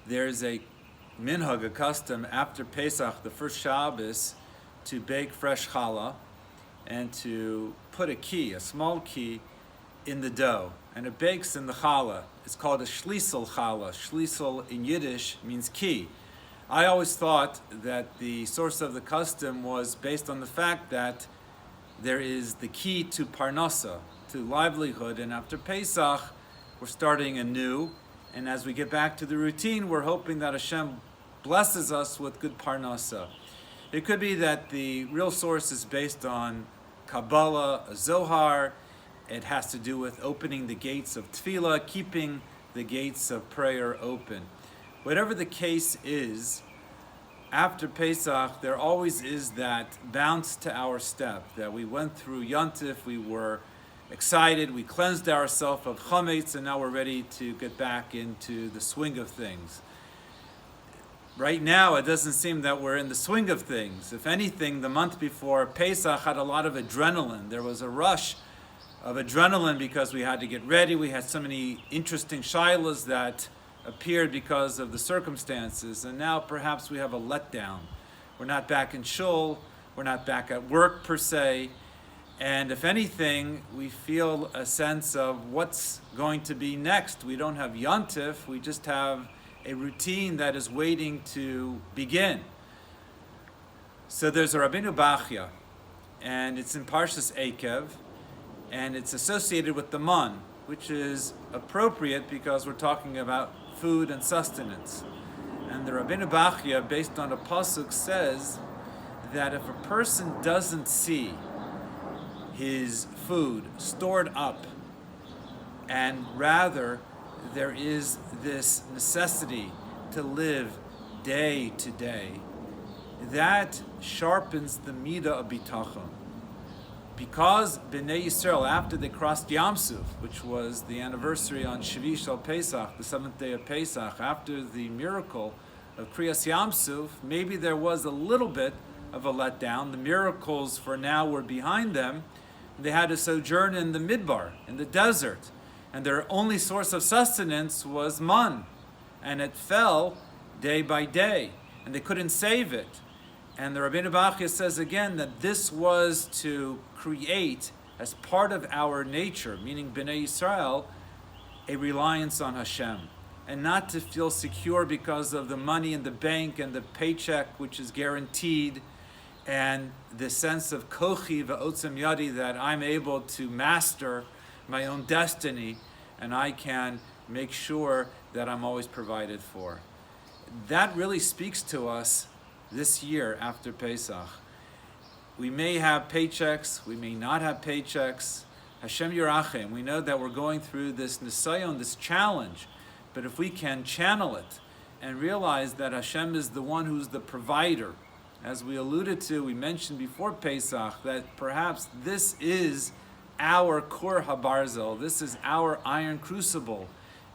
there's a minhag, a custom after Pesach, the first Shabbos, to bake fresh challah and to put a key, a small key, in the dough. And it bakes in the challah. It's called a shlisel challah. Shlisel in Yiddish means key. I always thought that the source of the custom was based on the fact that there is the key to parnasa, to livelihood, and after Pesach, we're starting anew, and as we get back to the routine, we're hoping that Hashem blesses us with good parnasa. It could be that the real source is based on Kabbalah, a Zohar. It has to do with opening the gates of tefillah, keeping the gates of prayer open. Whatever the case is, after Pesach, there always is that bounce to our step, that we went through Yontif, we were excited, we cleansed ourselves of chametz, and now we're ready to get back into the swing of things. Right now, it doesn't seem that we're in the swing of things. If anything, the month before Pesach had a lot of adrenaline. There was a rush of adrenaline because we had to get ready. We had so many interesting shilas that appeared because of the circumstances, and now perhaps we have a letdown. We're not back in shul, we're not back at work per se, and if anything, we feel a sense of what's going to be next. We don't have Yontif, we just have a routine that is waiting to begin. So there's a Rabbeinu Bachya, and it's in Parshas Ekev, and it's associated with the man, which is appropriate because we're talking about food and sustenance. And the Rabbeinu Bachya, based on a pasuk, says that if a person doesn't see his food stored up, and rather there is this necessity to live day to day, that sharpens the midah of bitachon. Because Bnei Yisrael, after they crossed Yamsuf, which was the anniversary on Shvi Shel Pesach, the seventh day of Pesach, after the miracle of Kriyas Yamsuf, maybe there was a little bit of a letdown. The miracles for now were behind them. They had to sojourn in the Midbar, in the desert, and their only source of sustenance was man, and it fell day by day, and they couldn't save it. And the Rabbeinu Bachya says again that this was to create, as part of our nature, meaning Bnei Yisrael, a reliance on Hashem, and not to feel secure because of the money in the bank and the paycheck which is guaranteed, and the sense of kochi va'otzem yadi, that I'm able to master my own destiny and I can make sure that I'm always provided for. That really speaks to us this year after Pesach. We may have paychecks, we may not have paychecks. Hashem Yerachem, we know that we're going through this nisayon, this challenge, but if we can channel it and realize that Hashem is the one who's the provider, as we alluded to, we mentioned before Pesach, that perhaps this is our kor habarzel, this is our iron crucible,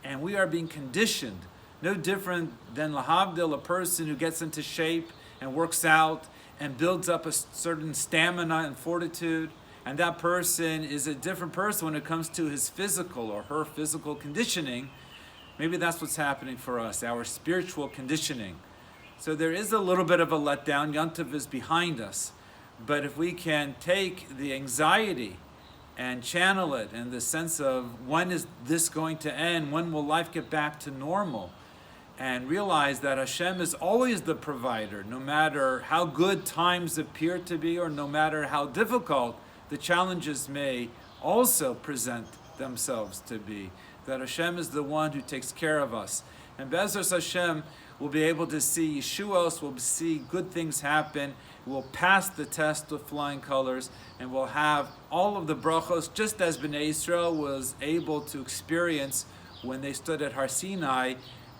and we are being conditioned, no different than lahavdil, a person who gets into shape and works out and builds up a certain stamina and fortitude, and that person is a different person when it comes to his physical or her physical conditioning. Maybe that's what's happening for us, our spiritual conditioning. So there is a little bit of a letdown. Yontif is behind us, but if we can take the anxiety and channel it in the sense of when is this going to end, when will life get back to normal, and realize that Hashem is always the provider, no matter how good times appear to be or no matter how difficult the challenges may also present themselves to be, that Hashem is the one who takes care of us. And Be'ezus Hashem will be able to see Yeshuos, we'll see good things happen, we'll pass the test with flying colors, and we'll have all of the brachos, just as Bnei Yisrael was able to experience when they stood at Har Sinai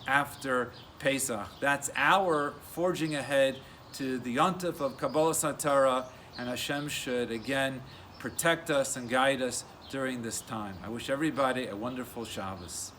after Pesach. That's our forging ahead to the Yontif of Kabbalah Satara, and Hashem should again protect us and guide us during this time. I wish everybody a wonderful Shabbos.